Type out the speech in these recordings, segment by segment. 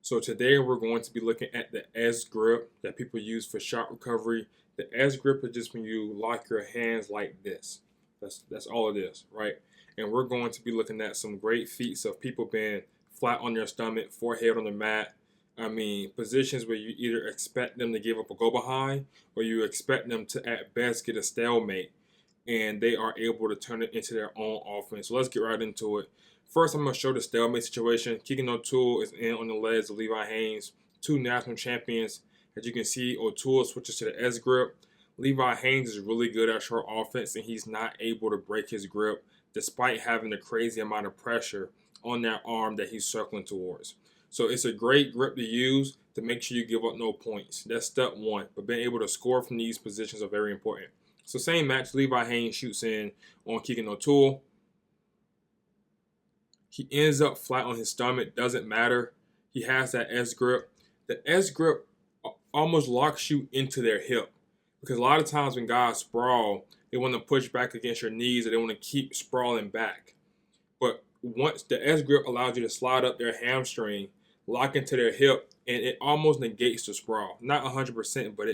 So today we're going to be looking at the S grip that people use for shot recovery. The S grip is just when you lock your hands like this. That's all it is, right? And we're going to be looking at some great feats of people being flat on their stomach, forehead on the mat. I mean, positions where you either expect them to give up a go behind or you expect them to at best get a stalemate, and they are able to turn it into their own offense. So let's get right into it. First, I'm going to show the stalemate situation. Keegan O'Toole is in on the legs of Levi Haynes, two national champions. As you can see, O'Toole switches to the S grip. Levi Haynes is really good at short offense, and he's not able to break his grip despite having a crazy amount of pressure on that arm that he's circling towards. So it's a great grip to use to make sure you give up no points. That's step one. But being able to score from these positions are very important. So same match, Levi Haynes shoots in on Keegan O'Toole. He ends up flat on his stomach. Doesn't matter. He has that S grip. The S grip almost locks you into their hip. Because a lot of times when guys sprawl, they want to push back against your knees or they want to keep sprawling back. But once the S grip allows you to slide up their hamstring, lock into their hip, and it almost negates the sprawl. Not 100%, but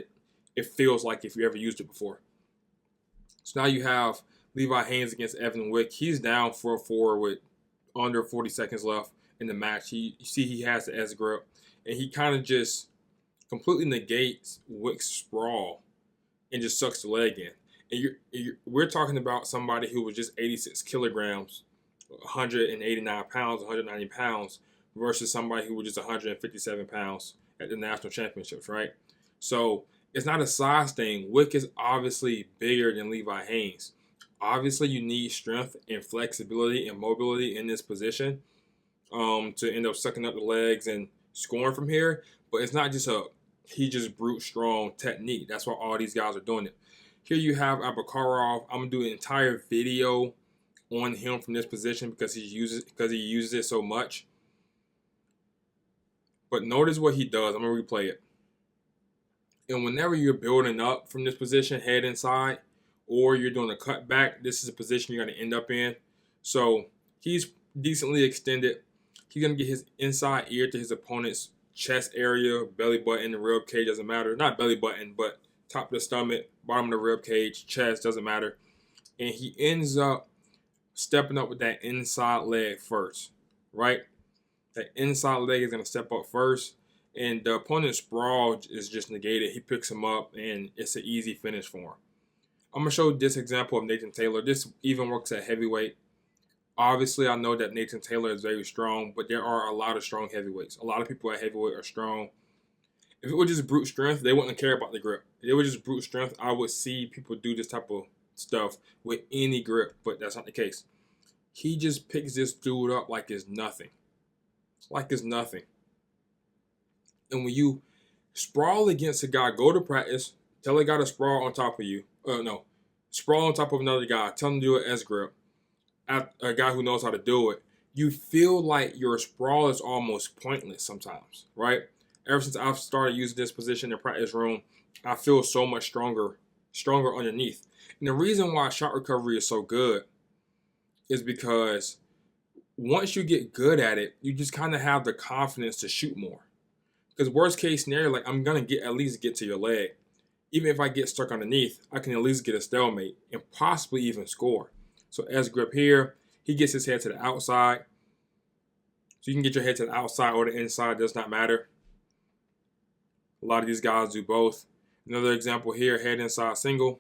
it feels like if you ever used it before. So now you have Levi Haynes against Evan Wick. He's down 4-4 with under 40 seconds left in the match. You see he has the S grip, and he kind of just completely negates Wick's sprawl and just sucks the leg in. And we're talking about somebody who was just 86 kilograms, 189 pounds, 190 pounds, versus somebody who was just 157 pounds at the national championships, right? So it's not a size thing. Wick is obviously bigger than Levi Haynes. Obviously, you need strength and flexibility and mobility in this position to end up sucking up the legs and scoring from here. But it's not just he just brute strong technique. That's why all these guys are doing it. Here you have Abakarov. I'm gonna do an entire video on him from this position because he uses it so much. But notice what he does. I'm gonna replay it. And whenever you're building up from this position, head inside, or you're doing a cutback, this is a position you're gonna end up in. So he's decently extended. He's gonna get his inside ear to his opponent's chest area, belly button, the rib cage, doesn't matter. Not belly button, but top of the stomach, bottom of the rib cage, chest, doesn't matter. And he ends up stepping up with that inside leg first, right? That inside leg is going to step up first, and the opponent's sprawl is just negated. He picks him up, and it's an easy finish for him. I'm going to show this example of Nathan Taylor. This even works at heavyweight. Obviously, I know that Nathan Taylor is very strong, but there are a lot of strong heavyweights. A lot of people at heavyweight are strong. If it was just brute strength, they wouldn't care about the grip. If it was just brute strength, I would see people do this type of stuff with any grip, but that's not the case. He just picks this dude up like it's nothing. Like it's nothing. And when you sprawl against a guy, go to practice, tell a guy to sprawl on top of you. Sprawl on top of another guy, tell him to do an S grip. A guy who knows how to do it. You feel like your sprawl is almost pointless sometimes, right? Ever since I've started using this position in the practice room, I feel so much stronger underneath. And the reason why shot recovery is so good is because once you get good at it, you just kind of have the confidence to shoot more. Because worst case scenario, like I'm going to at least get to your leg. Even if I get stuck underneath, I can at least get a stalemate and possibly even score. So S grip here, he gets his head to the outside. So you can get your head to the outside or the inside, does not matter. A lot of these guys do both. Another example here, head inside single.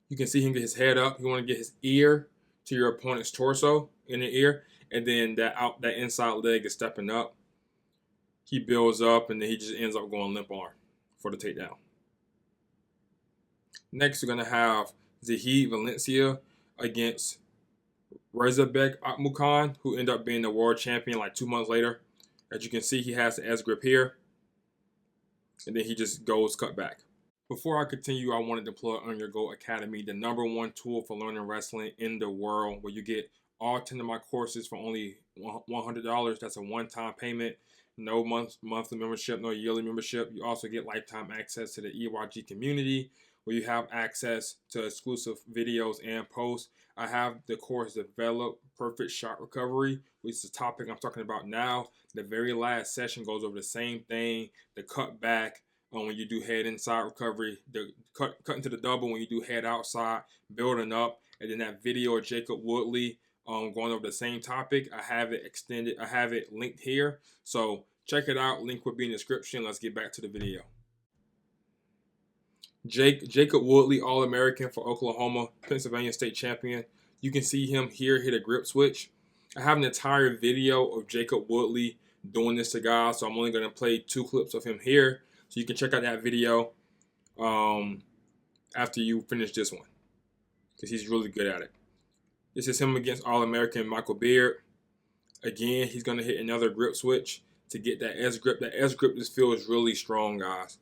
You can see him get his head up. You want to get his ear to your opponent's torso in the ear, and then that inside leg is stepping up. He builds up, and then he just ends up going limp arm for the takedown. Next, we're going to have Zahid Valencia against Rezabek Akmukan, who ended up being the world champion like 2 months later. As you can see, he has the S grip here, and then he just goes cut back. Before I continue, I wanted to plug On Your Go Academy, the #1 tool for learning wrestling in the world, where you get all 10 of my courses for only $100. That's a one-time payment. No monthly membership, no yearly membership. You also get lifetime access to the EYG community, where you have access to exclusive videos and posts. I have the course Develop Perfect Shot Recovery, which is the topic I'm talking about now. The very last session goes over the same thing. The cutback when you do head inside recovery, the cut into the double when you do head outside, building up, and then that video of Jacob Woodley going over the same topic. I have it extended. I have it linked here. So check it out. Link will be in the description. Let's get back to the video. Jacob Woodley, All-American for Oklahoma, Pennsylvania State Champion. You can see him here hit a grip switch. I have an entire video of Jacob Woodley doing this to guys, so I'm only going to play 2 clips of him here. So you can check out that video after you finish this one, because he's really good at it. This is him against All-American Michael Beard. Again, he's going to hit another grip switch to get that S grip. That S grip just feels really strong, guys.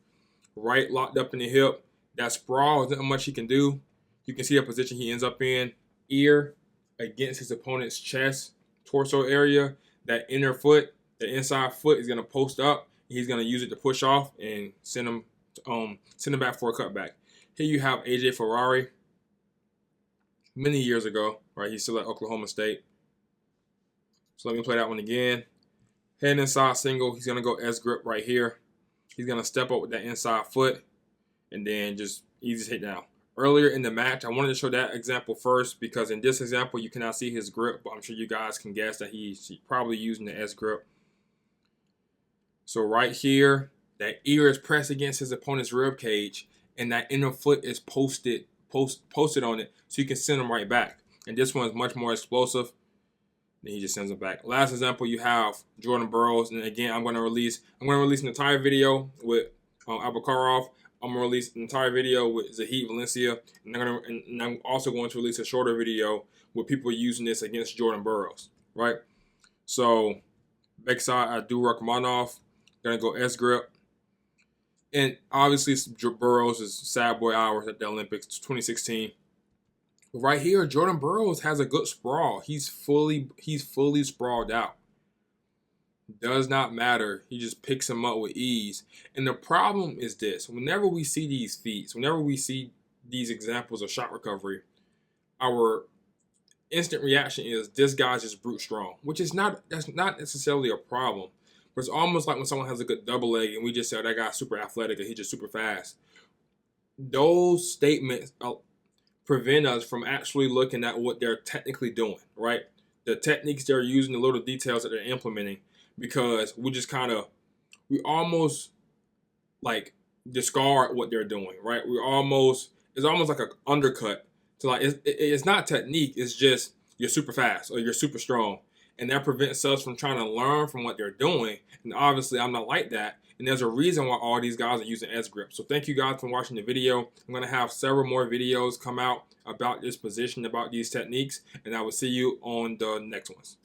Right locked up in the hip. That sprawl, isn't much he can do. You can see the position he ends up in. Ear against his opponent's chest, torso area. That inner foot, the inside foot is going to post up. He's going to use it to push off and send him back for a cutback. Here you have AJ Ferrari. Many years ago, right? He's still at Oklahoma State. So let me play that one again. Head inside single. He's going to go S grip right here. He's going to step up with that inside foot and then just easy hit down. Earlier in the match, I wanted to show that example first because in this example, you cannot see his grip, but I'm sure you guys can guess that he's probably using the S grip. So right here, that ear is pressed against his opponent's rib cage, and that inner foot is posted on it, so you can send him right back. And this one is much more explosive. Then he just sends him back. Last example, you have Jordan Burroughs, and again, I'm going to release an entire video with Abakarov. I'm going to release an entire video with Zahid Valencia, and I'm also going to release a shorter video with people using this against Jordan Burroughs, right? So, backside, I do Rachmaninoff. Going to go S grip. And obviously, Burroughs is sad boy hours at the Olympics 2016. But right here, Jordan Burroughs has a good sprawl. He's fully sprawled out. Does not matter. He just picks him up with ease. And the problem is this. Whenever we see these feats, whenever we see these examples of shot recovery, our instant reaction is this guy's just brute strong, that's not necessarily a problem. But it's almost like when someone has a good double leg and we just say, oh, that guy's super athletic and he's just super fast. Those statements prevent us from actually looking at what they're technically doing, right? The techniques they're using, the little details that they're implementing, because we almost like discard what they're doing, right? It's almost like an undercut to like, it's not technique, it's just you're super fast or you're super strong. And that prevents us from trying to learn from what they're doing. And obviously, I'm not like that. And there's a reason why all these guys are using S grip. So thank you guys for watching the video. I'm going to have several more videos come out about this position, about these techniques. And I will see you on the next ones.